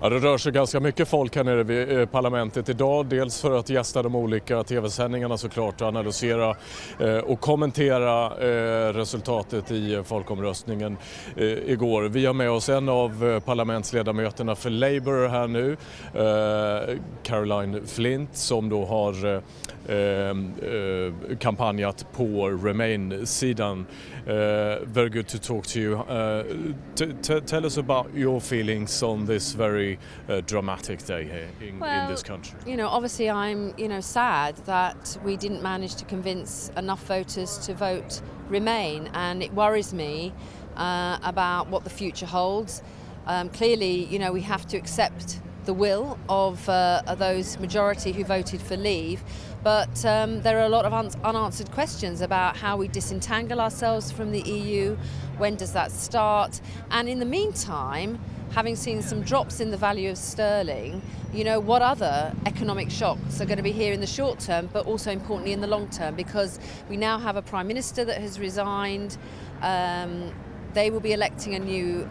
Ja, det rör sig ganska mycket folk här nere vid parlamentet idag. Dels för att gästa de olika tv-sändningarna såklart och analysera och kommentera resultatet i folkomröstningen igår. Vi har med oss en av parlamentsledamöterna för Labour här nu, Caroline Flint, som då har kampanjat på Remain-sidan. Very good to talk to you. Tell us about your feelings on this very dramatic day here in this country. You know, obviously I'm, sad that we didn't manage to convince enough voters to vote Remain, and it worries me about what the future holds. Clearly, we have to accept the will of those majority who voted for Leave, but there are a lot of unanswered questions about how we disentangle ourselves from the EU, when does that start, and in the meantime, having seen some drops in the value of sterling, what other economic shocks are going to be here in the short term, but also importantly in the long term, because we now have a Prime Minister that has resigned. They will be electing a new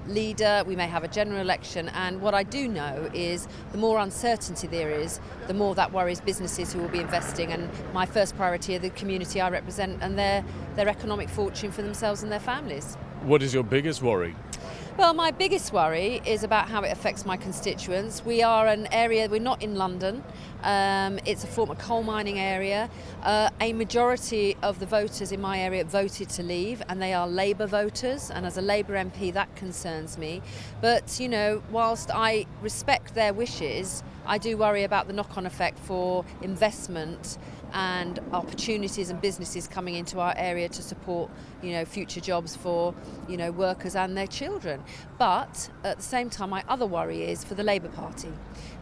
leader. We may have a general election, and what I do know is the more uncertainty there is, the more that worries businesses who will be investing, and my first priority are the community I represent and their economic fortune for themselves and their families. What is your biggest worry? Well, my biggest worry is about how it affects my constituents. We are an area, we're not in London, it's a former coal mining area. A majority of the voters in my area voted to leave, and they are Labour voters, and as a Labour MP that concerns me. But, whilst I respect their wishes, I do worry about the knock-on effect for investment and opportunities and businesses coming into our area to support, future jobs for, workers and their children. But at the same time, my other worry is for the Labour Party,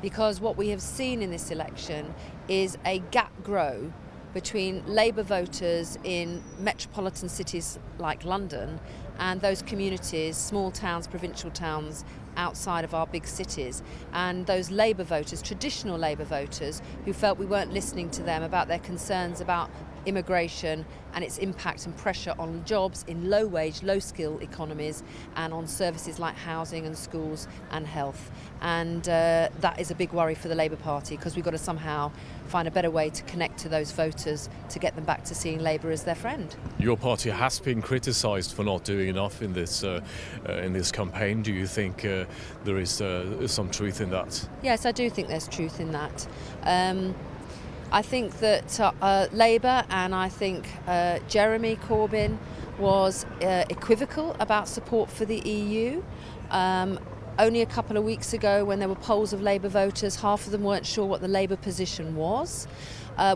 because what we have seen in this election is a gap grow between Labour voters in metropolitan cities like London and those communities, small towns, provincial towns, outside of our big cities, and those Labour voters, traditional Labour voters, who felt we weren't listening to them about their concerns about immigration and its impact and pressure on jobs in low-wage, low-skill economies and on services like housing and schools and health. And that is a big worry for the Labour Party, because we've got to somehow find a better way to connect to those voters to get them back to seeing Labour as their friend. Your party has been criticised for not doing enough in this campaign. Do you think there is some truth in that? Yes, I do think there's truth in that. I think that Labour and I think Jeremy Corbyn was equivocal about support for the EU. Only a couple of weeks ago, when there were polls of Labour voters, half of them weren't sure what the Labour position was.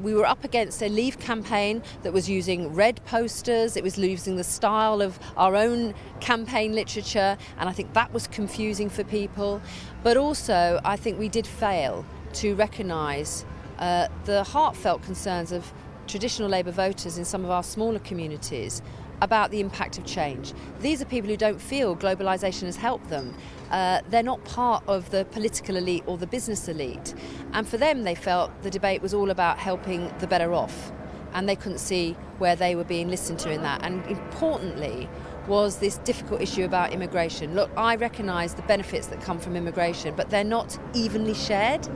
We were up against a Leave campaign that was using red posters. It was using the style of our own campaign literature, and I think that was confusing for people. But also, I think we did fail to recognise the heartfelt concerns of traditional Labour voters in some of our smaller communities about the impact of change. These are people who don't feel globalisation has helped them. They're not part of the political elite or the business elite. And for them, they felt the debate was all about helping the better off. And they couldn't see where they were being listened to in that. And importantly, was this difficult issue about immigration. Look, I recognise the benefits that come from immigration, but they're not evenly shared.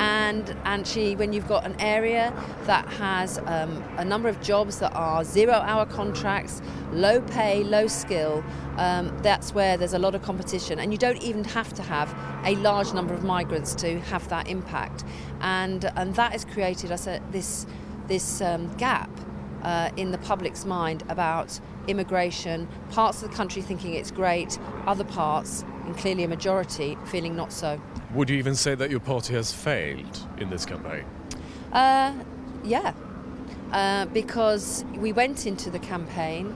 And actually, when you've got an area that has a number of jobs that are 0-hour contracts, low pay, low skill, that's where there's a lot of competition. And you don't even have to have a large number of migrants to have that impact. And that has created this gap in the public's mind about immigration, parts of the country thinking it's great, other parts, and clearly a majority, feeling not so. Would you even say that your party has failed in this campaign? Yeah, because we went into the campaign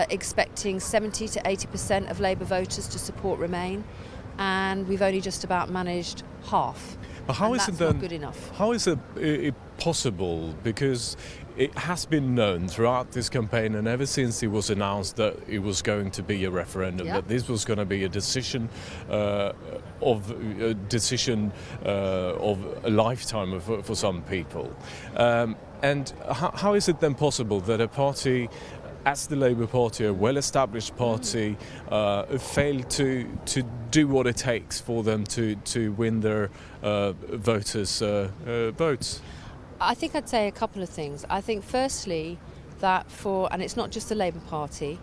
expecting 70 to 80% of Labour voters to support Remain, and we've only just about managed half. But how is it then? Not good enough. How is it possible? Because it has been known throughout this campaign, and ever since it was announced that it was going to be a referendum, that this was going to be a decision of a lifetime for some people. And how is it then possible that a party as the Labour Party, a well-established party, failed to do what it takes for them to win their voters' votes? I think I'd say a couple of things. I think firstly that and it's not just the Labour Party,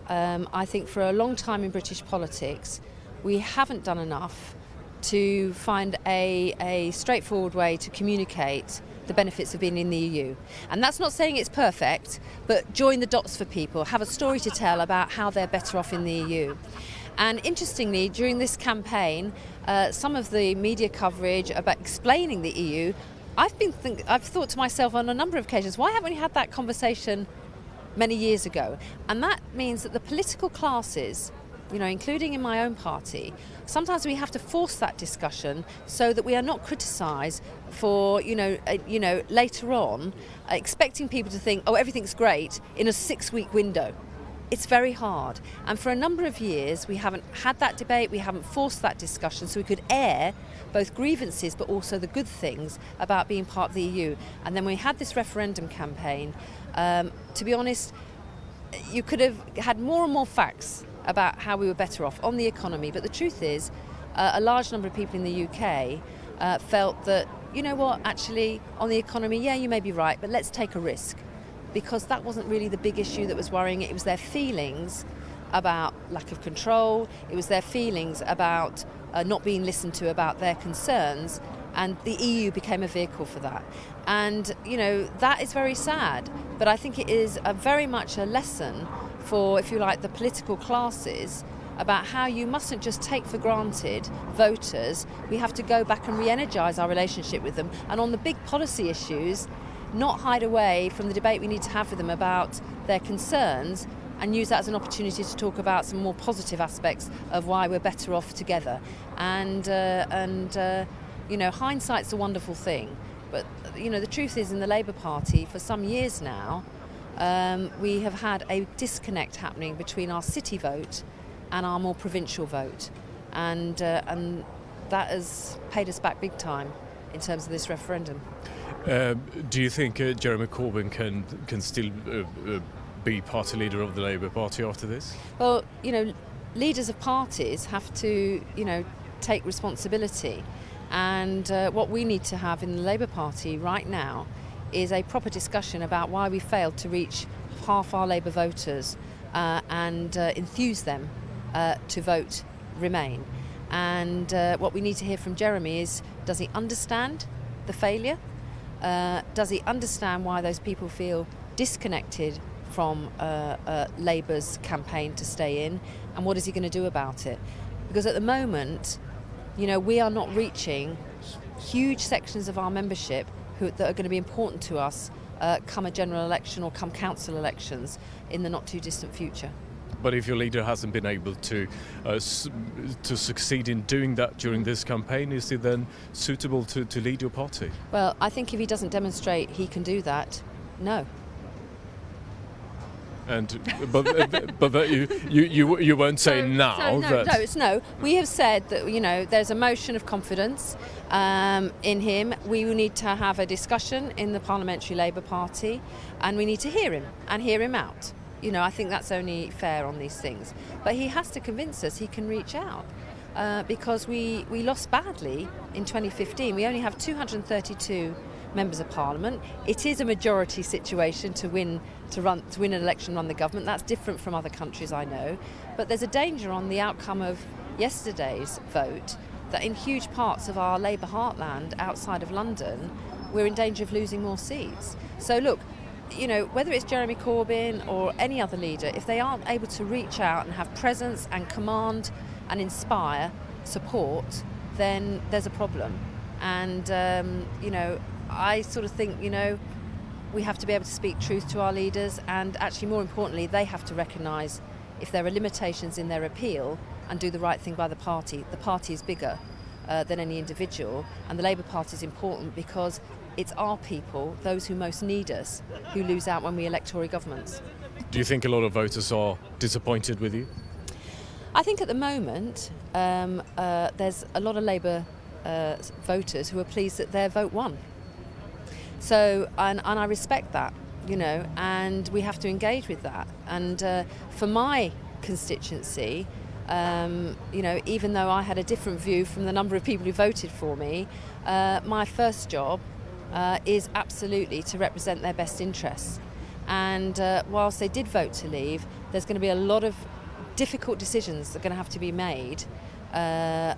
I think for a long time in British politics we haven't done enough to find a straightforward way to communicate the benefits of being in the EU. And that's not saying it's perfect, but join the dots for people, have a story to tell about how they're better off in the EU. And interestingly, during this campaign, some of the media coverage about explaining the EU, I've thought to myself on a number of occasions, why haven't we had that conversation many years ago? And that means that the political classes, including in my own party, sometimes we have to force that discussion so that we are not criticised for, later on expecting people to think, oh, everything's great in a 6-week window. It's very hard. And for a number of years, we haven't had that debate, we haven't forced that discussion so we could air both grievances but also the good things about being part of the EU. And then we had this referendum campaign. To be honest, you could have had more and more facts about how we were better off on the economy. But the truth is, a large number of people in the UK felt that, actually, on the economy, yeah, you may be right, but let's take a risk. Because that wasn't really the big issue that was worrying it. It was their feelings about lack of control. It was their feelings about not being listened to about their concerns. And the EU became a vehicle for that. And, that is very sad. But I think it is very much a lesson for, if you like, the political classes about how you mustn't just take for granted voters. We have to go back and re-energise our relationship with them. And on the big policy issues, not hide away from the debate we need to have with them about their concerns and use that as an opportunity to talk about some more positive aspects of why we're better off together. And hindsight's a wonderful thing. But, the truth is in the Labour Party for some years now, we have had a disconnect happening between our city vote and our more provincial vote. And that has paid us back big time in terms of this referendum. Do you think Jeremy Corbyn can still be party leader of the Labour Party after this? Well, leaders of parties have to, take responsibility. And what we need to have in the Labour Party right now is a proper discussion about why we failed to reach half our Labour voters and enthuse them to vote Remain. And what we need to hear from Jeremy is, does he understand the failure? Does he understand why those people feel disconnected from Labour's campaign to stay in? And what is he going to do about it? Because at the moment, we are not reaching huge sections of our membership that are going to be important to us come a general election or come council elections in the not too distant future. But if your leader hasn't been able to succeed in doing that during this campaign, is he then suitable to lead your party? Well, I think if he doesn't demonstrate he can do that, no. But that you won't say now. No. We have said that there's a motion of confidence in him. We will need to have a discussion in the Parliamentary Labour Party, and we need to hear him and hear him out. I think that's only fair on these things. But he has to convince us he can reach out. Because we lost badly in 2015. We only have 232 members of Parliament. It is a majority situation to win an election, run the government. That's different from other countries, I know. But there's a danger on the outcome of yesterday's vote that in huge parts of our Labour heartland outside of London, we're in danger of losing more seats. So look, whether it's Jeremy Corbyn or any other leader, if they aren't able to reach out and have presence and command and inspire support, then there's a problem. And, I sort of think, we have to be able to speak truth to our leaders, and actually more importantly, they have to recognise if there are limitations in their appeal and do the right thing by the party. The party is bigger than any individual, and the Labour Party is important because it's our people, those who most need us, who lose out when we elect Tory governments. Do you think a lot of voters are disappointed with you? I think at the moment there's a lot of Labour voters who are pleased that their vote won. So, and I respect that. and we have to engage with that. And for my constituency, even though I had a different view from the number of people who voted for me, my first job is absolutely to represent their best interests. And whilst they did vote to leave, there's going to be a lot of difficult decisions that are going to have to be made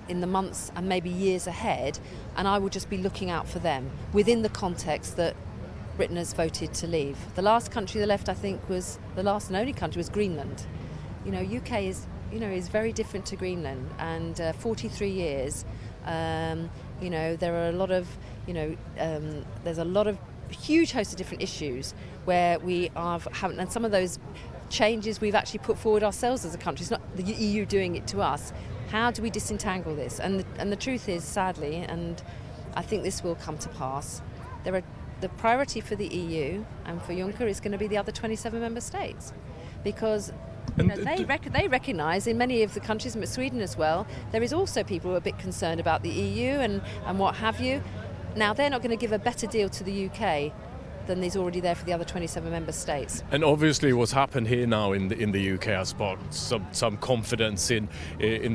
in the months and maybe years ahead, and I will just be looking out for them within the context that Britain has voted to leave. The last country they left, I think, was the last and only country was Greenland. UK is very different to Greenland, and 43 years. There are a lot of there's a lot of huge host of different issues where we haven't, and some of those changes we've actually put forward ourselves as a country. It's not the EU doing it to us. How do we disentangle this? And the truth is, sadly, and I think this will come to pass, the priority for the EU and for Juncker is going to be the other 27 member states, because they recognise in many of the countries, and Sweden as well, there is also people who are a bit concerned about the EU and what have you. Now, they're not going to give a better deal to the UK than is already there for the other 27 member states. And obviously what's happened here now in the UK has sparked some confidence in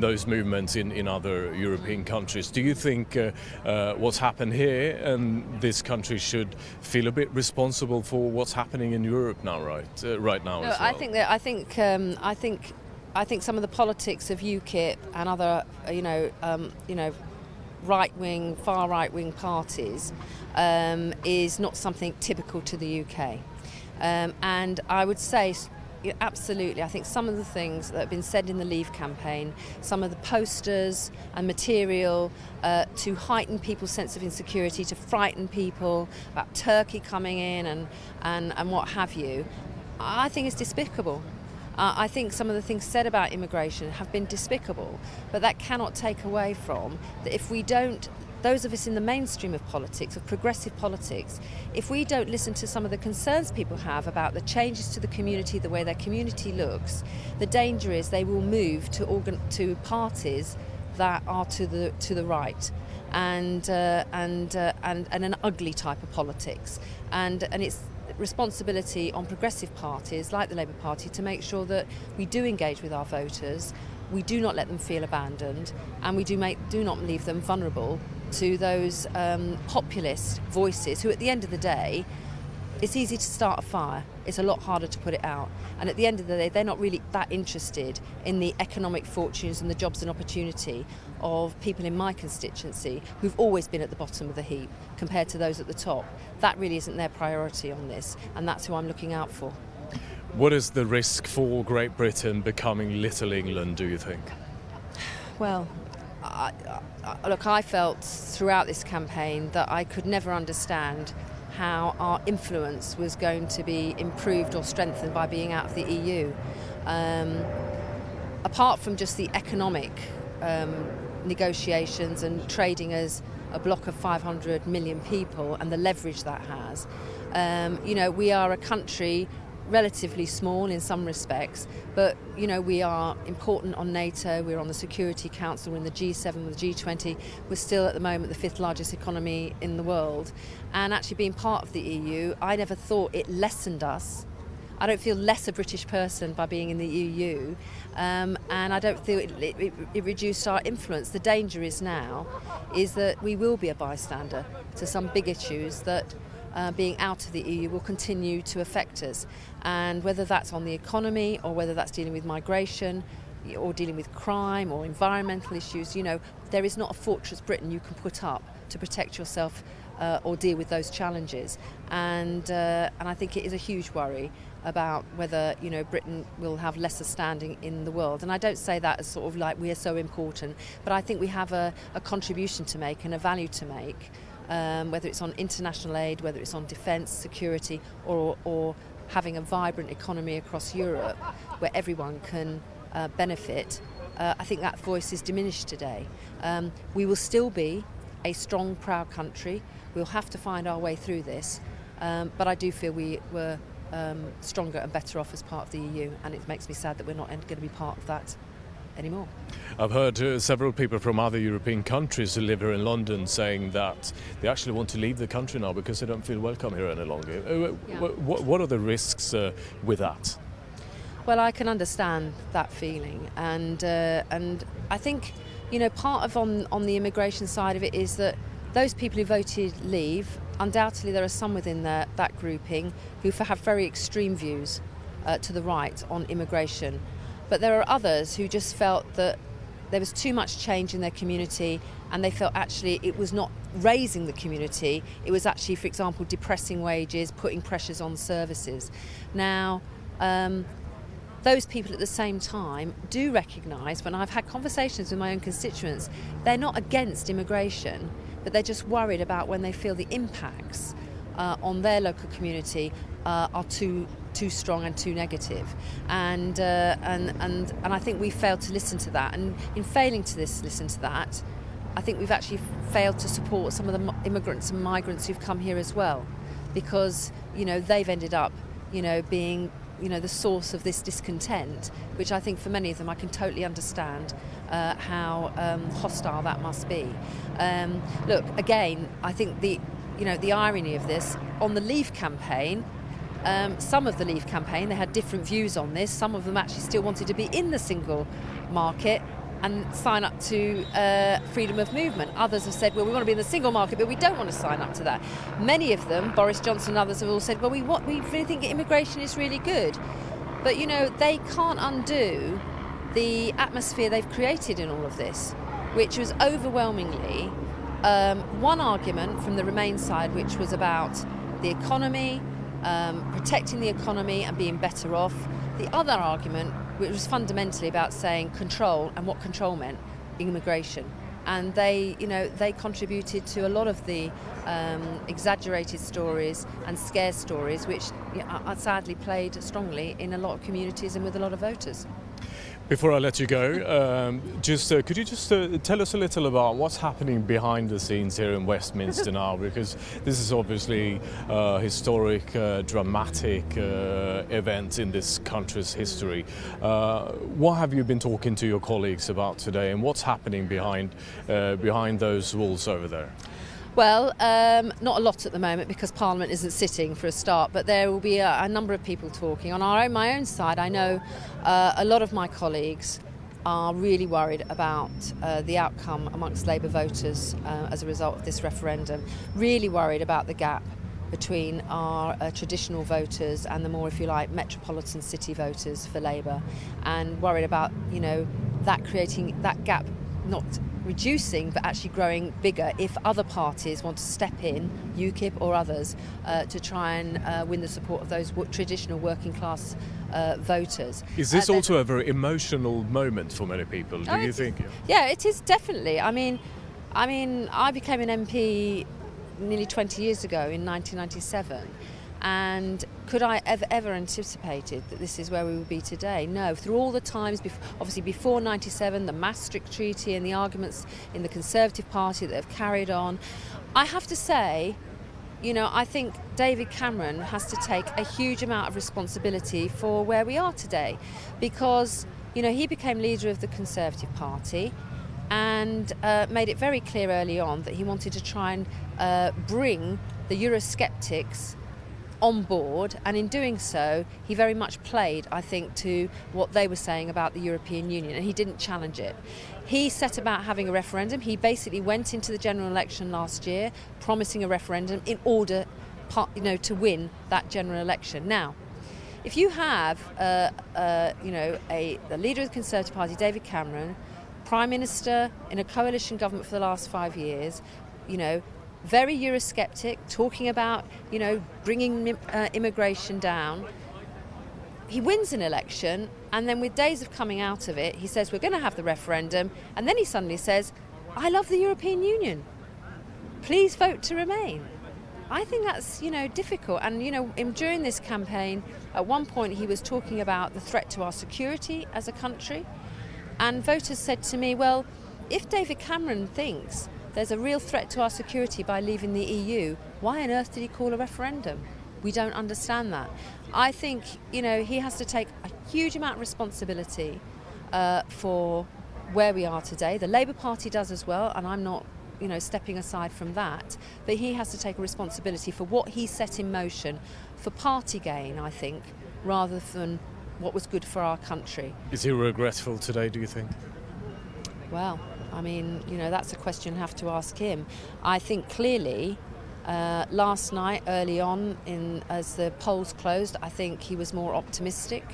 those movements in other European countries. Do you think what's happened here and this country should feel a bit responsible for what's happening in Europe now, right now? No, as well? I think some of the politics of UKIP and other right-wing, far right-wing parties is not something typical to the UK. And I would say, absolutely, I think some of the things that have been said in the Leave campaign, some of the posters and material to heighten people's sense of insecurity, to frighten people about Turkey coming in and what have you, I think is despicable. I think some of the things said about immigration have been despicable, but that cannot take away from that if we don't, those of us in the mainstream of politics, of progressive politics, if we don't listen to some of the concerns people have about the changes to the community, the way their community looks, the danger is they will move to parties that are to the right and an ugly type of politics, and it's responsibility on progressive parties like the Labour Party to make sure that we do engage with our voters, we do not let them feel abandoned, and we do not leave them vulnerable to those populist voices who, at the end of the day, it's easy to start a fire, it's a lot harder to put it out, and at the end of the day they're not really that interested in the economic fortunes and the jobs and opportunity of people in my constituency who've always been at the bottom of the heap compared to those at the top. That really isn't their priority on this, and that's who I'm looking out for. What is the risk for Great Britain becoming Little England, do you think? Well, I felt throughout this campaign that I could never understand how our influence was going to be improved or strengthened by being out of the EU. Apart from just the economic negotiations and trading as a bloc of 500 million people and the leverage that has, we are a country relatively small in some respects, but we are important on NATO, we're on the Security Council, we're in the G7, with the G20, we're still at the moment the 5th largest economy in the world, and actually being part of the EU, I never thought it lessened us. I don't feel less a British person by being in the EU, and I don't feel it reduced our influence. The danger is that we will be a bystander to some big issues that being out of the EU will continue to affect us, and whether that's on the economy or whether that's dealing with migration or dealing with crime or environmental issues, there is not a fortress Britain you can put up to protect yourself or deal with those challenges, and I think it is a huge worry about whether Britain will have lesser standing in the world. And I don't say that as sort of like we are so important, but I think we have a contribution to make and a value to make, whether it's on international aid, whether it's on defence, security, or having a vibrant economy across Europe where everyone can benefit. I think that voice is diminished today. We will still be a strong, proud country. We'll have to find our way through this, but I do feel we were stronger and better off as part of the EU, and it makes me sad that we're not going to be part of that anymore. I've heard several people from other European countries who live here in London saying that they actually want to leave the country now because they don't feel welcome here any longer. What are the risks with that? Well, I can understand that feeling, and I think, part of on the immigration side of it is that those people who voted leave, undoubtedly there are some within that grouping who have very extreme views to the right on immigration. But there are others who just felt that there was too much change in their community, and they felt actually it was not raising the community, it was actually, for example, depressing wages, putting pressures on services. Now, those people at the same time do recognise, when I've had conversations with my own constituents, they're not against immigration, but they're just worried about when they feel the impacts on their local community are too strong and too negative, and I think we failed to listen to that. And in failing to listen to that, I think we've actually failed to support some of the immigrants and migrants who've come here as well, because they've ended up being the source of this discontent, which I think for many of them I can totally understand how hostile that must be. Look, again, I think the irony of this on the Leave campaign. Some of the Leave campaign, they had different views on this. Some of them actually still wanted to be in the single market and sign up to freedom of movement. Others have said, well, we want to be in the single market, but we don't want to sign up to that. Many of them, Boris Johnson and others, have all said, well, we really think immigration is really good. But, they can't undo the atmosphere they've created in all of this, which was overwhelmingly one argument from the Remain side, which was about the economy, protecting the economy and being better off. The other argument, which was fundamentally about saying control, and what control meant, immigration. And they contributed to a lot of the exaggerated stories and scare stories, which are sadly played strongly in a lot of communities and with a lot of voters. Before I let you go, could you just tell us a little about what's happening behind the scenes here in Westminster now? Because this is obviously a historic, dramatic event in this country's history. What have you been talking to your colleagues about today, and what's happening behind those walls over there? Well, not a lot at the moment because Parliament isn't sitting for a start, but there will be a number of people talking. On my own side, I know a lot of my colleagues are really worried about the outcome amongst Labour voters as a result of this referendum, really worried about the gap between our traditional voters and the more, if you like, metropolitan city voters for Labour, and worried about, that creating that gap not reducing but actually growing bigger if other parties want to step in, UKIP or others, to try and win the support of those traditional working class voters. Is this also a very emotional moment for many people, do you think? Yeah, it is definitely. I mean, I became an MP nearly 20 years ago in 1997. And could I ever anticipated that this is where we would be today? No. Through all the times, obviously before 97, the Maastricht Treaty and the arguments in the Conservative Party that have carried on, I have to say, I think David Cameron has to take a huge amount of responsibility for where we are today, because, he became leader of the Conservative Party and made it very clear early on that he wanted to try and bring the Eurosceptics on board, and in doing so he very much played, I think, to what they were saying about the European Union, and he didn't challenge it. He set about having a referendum. He basically went into the general election last year promising a referendum in order to win that general election. Now, if you have the leader of the Conservative Party, David Cameron, Prime Minister in a coalition government for the last 5 years, very Eurosceptic, talking about, bringing immigration down. He wins an election, and then with days of coming out of it, he says, we're going to have the referendum, and then he suddenly says, I love the European Union. Please vote to remain. I think that's, difficult. And, during this campaign, at one point he was talking about the threat to our security as a country. And voters said to me, well, if David Cameron thinks there's a real threat to our security by leaving the EU, why on earth did he call a referendum? We don't understand that. I think, he has to take a huge amount of responsibility for where we are today. The Labour Party does as well, and I'm not stepping aside from that, but he has to take a responsibility for what he set in motion for party gain, I think, rather than what was good for our country. Is he regretful today, do you think? Well, I mean, that's a question you have to ask him. I think clearly last night, early on, as the polls closed, I think he was more optimistic.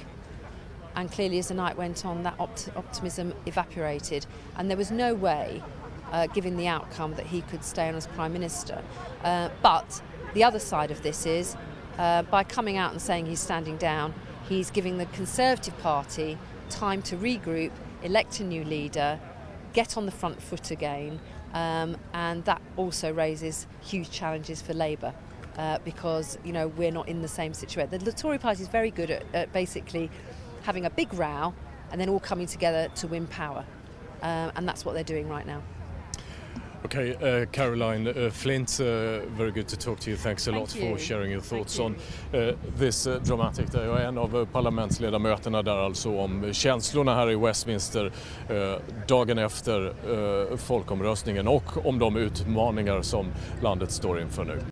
And clearly as the night went on, that optimism evaporated. And there was no way, given the outcome, that he could stay on as Prime Minister. But the other side of this is, by coming out and saying he's standing down, he's giving the Conservative Party time to regroup, elect a new leader, get on the front foot again, and that also raises huge challenges for Labour because we're not in the same situation. The Tory Party is very good at basically having a big row and then all coming together to win power, and that's what they're doing right now. Okay, Caroline Flint, very good to talk to you. Thanks a lot for sharing your thoughts on this dramatic day. Och en av parlamentsledamöterna där alltså om känslorna här i Westminster dagen efter folkomröstningen och om de utmaningar som landet står inför nu.